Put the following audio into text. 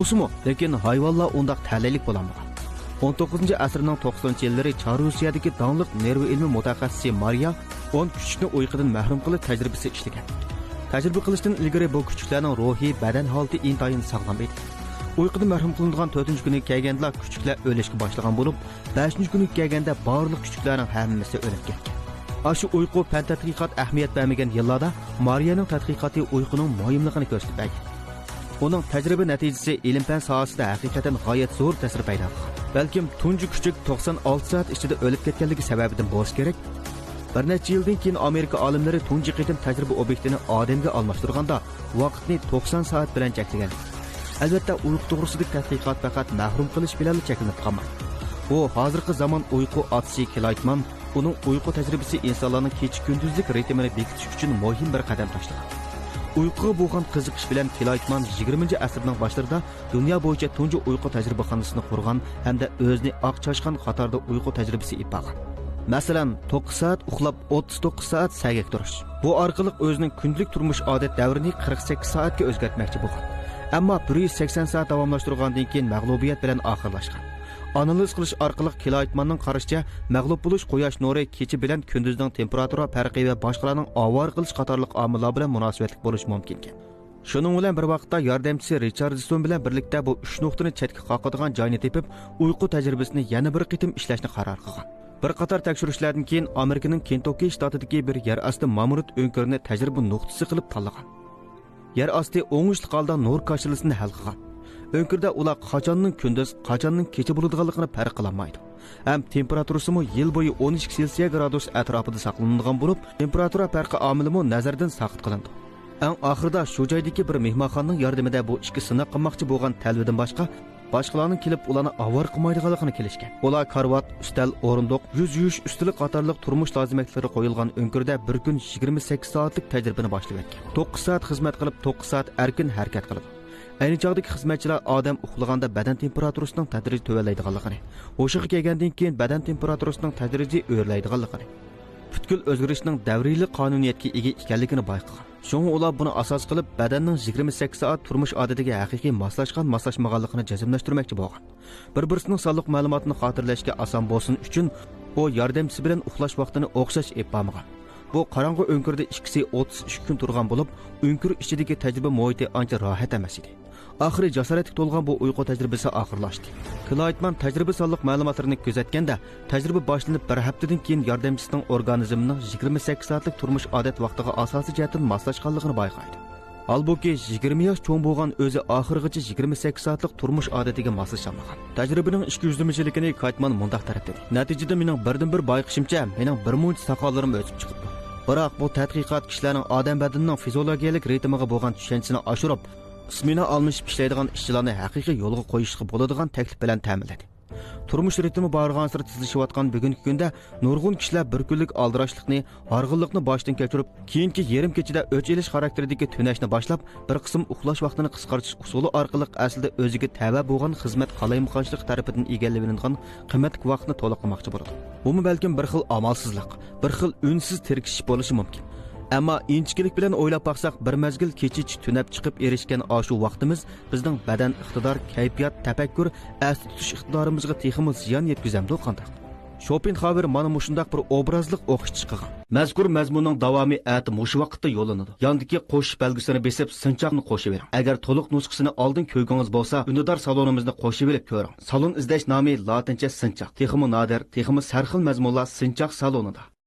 Usmu, lekin hayvonlar undaq ta'laylik bo'lamagan. 19-asrning 90-yillari Chorusiyadagi donliq nervi ilmi mutaxassisi Mariya 10 kuchukni uyqudan mahrum qilib tajribasi ishlagan. Tajriba qilishdan ilgari bu kuchuklarning ruhiy badan holati intayin sog'lom edi. Uyqudan mahrum qilingan 4-kuni kelganda kuchuklar o'lishga boshlagan bo'lib, 5-kuni kelganda barliq kuchuklarning hammasi o'lib ketgan. Ashu uyqu fan tadqiqot ahamiyat bermagan yillarda Mariyaning tadqiqoti uyquning muhimligini ko'rsatib bergan. Onun təcrübə nəticəsi ilm-fən sahəsində həqiqətən g'oyat zo'r ta'sir paydo qilgan. Balkim tunji kuchuk 96 soat ichida o'lib ketganligi sababidan bo'lishi kerak. Bir necha yildan keyin Amerika olimlari tunji qitim tajriba obyektini odamga almashtirganda vaqtni 90 soat bilan cheklagan. Albatta, uyqu to'g'risidagi tadqiqot faqat mahrum qilish bilan cheklanib qolmadi. Bu hozirgi zamon uyqu otisi Klaytman uning uyqu tajribasi insonlarning kecha-kunduzlik ritmini bekitish uchun muhim bir qadam tashlagan. Uyquga bo'lgan qiziqish bilan Klaytman 20-asrning boshlarida dunyo bo'yicha tunji uyqu tajribaxonasini qurgan hamda o'zini oq chashqan qatorda uyqu tajribasi ipagan. Masalan, 9 soat uxlab 39 soat sagak turish. Bu orqali o'zining kundalik turmush odat davrini 48 soatga o'zgartmoqchi bo'lgan. Ammo 180 soat davomlashtirgandan keyin mag'lubiyat bilan oxirlashgan. Analiz qilish orqali Klaytmanning qarashicha, mag'lub bo'lish quyosh nuri kecha bilan kunduzning temperatura farqi va boshqalarning ovor qilish qatorliq omillar bilan munosabatli bo'lishi mumkin ekan. Shuning bilan bir vaqtda yordamchisi Richardson bilan birlikda bu 3 nuqtani chetga qoqadigan joyni tepib, uyqu tajribasini yana bir qitim ishlashni qaror qilgan. Bir qator tekshirishlardan keyin Amerikaning Kentucky shtatidagi bir yer osti mamurut o'nkirini tajriba nuqtasi qilib tanlagan. Yer osti o'ngishli holda nur kashilisini hal qilgan. Önkürdə ular qachonning kunduz, qachonning kecha bo'ladiganligini farq qilolmaydi. Ham temperaturasi yil bo'yi 12 Selsiya gradus atrofida saqlanadigan bo'lib, temperatura farqi omili nazardan saqit qilindi. Eng oxirida shu joydagi bir mehmonxonaning yordamida bu ikki sinab qilmoqchi bo'lgan talvidan boshqalarning kelib ularni avvar qilmaydiganligini kelishgan. Ular karvat, ustal, o'rindiq, yuz yuvish ustili qatorliq turmush lozimatlari qo'yilgan önkürdə bir kun 28 soatlik tajribani boshlab o'tgan. 9 soat xizmat qilib, 9 soat erkin harakat qiladi. Ayni chog'dagi xizmatchilar odam uxlaganda badan temperaturasining tadrijiy tuvallaydiganligini, hushiga kelgandan keyin badan temperaturasining tadrijiy o'rlaydiganligini, butkul o'zgarishning davriylik qonuniyatga ega ekanligini bayqagan. Shunga ular buni asos qilib badanning 28 soat turmush odatiga haqiqiy moslashmaganligini jazmlashtirmoqchi bo'lgan. Bir-birisining sonliq ma'lumotini xotirlashga oson bo'lsin uchun u yordamchisi bilan uxlash vaqtini o'xshash epamagan. Bu qorong'u o'nkirda ikkisi 33 kun turgan bo'lib, o'nkir ichidagi tajriba muhiti ancha rohat emas edi. Oxiri jasoratga to'lgan bu uyqu tajribasi oxirlashdi. Klaytman tajriba sonliq ma'lumotlarini kuzatganda, tajriba boshlanib bir haftadan keyin yordamchisining organizmining 28 soatlik turmush odat vaqtiga asosiy jihatdan moslashganligini bayqaydi. Halbuki 20 yosh cho'ng bo'lgan o'zi oxirgacha 28 soatlik turmush odatiga moslashmagan. Tajribaning ichki yuzlamachiligini Klaytman mundaq ta'rifladi. Natijada mening birdan-bir bayqishimcha, mening bir muncha soqollarim o'sib chiqdi. Biroq bu tadqiqot kishilarning odam badanining fiziologiyalik ritmiga bo'lgan tushunchasini oshirib, ismini almashib ishlaydigan ishchilarni haqiqiy yo'lga qo'yishga bo'ladigan taklif bilan ta'minladi. Turmush ritmi borgan sir tizilishayotgan bugungi kunda nurg'un kishilar bir kunlik aldirashlikni, horg'inlikni boshdan kechirib, keyingi yarim kechada o'ch elish xarakteridagi tunashni boshlab, bir qism uxlash vaqtini qisqartirish usuli orqali aslida o'ziga tava bo'lgan xizmat qalaymuqonchilik tarafidan egallanadigan qimmat vaqtni to'liqlamoqchi bo'ladi. Bu balkim bir xil amalsizlik, bir xil unsiz tirkishish bo'lishi mumkin. Ammo inchkilik bilan o'ylab baqsaq, bir mezgil kechich tunab chiqib erishgan ashu vaqtimiz bizning badan iqtidor, kayfiyat, tafakkur, asli tutish iqtidorimizga texmi ziyon yetkazamdi qanday. Shopenhauer mana mushundaq bir obrazliq o'qish chiqargan. Mazkur mazmunning davomi at mush vaqtda yo'llanadi. Yondagi qo'shish belgisini besib, sinchoqni qo'shib bering. Agar to'liq nusxasini oldin ko'rgangiz bo'lsa, unidor salonimizni qo'shib olib ko'ring. Salon izlash nomi latincha sinchoq. Texmi nodir, texmi sarxil mazmunlar sinchoq salonida.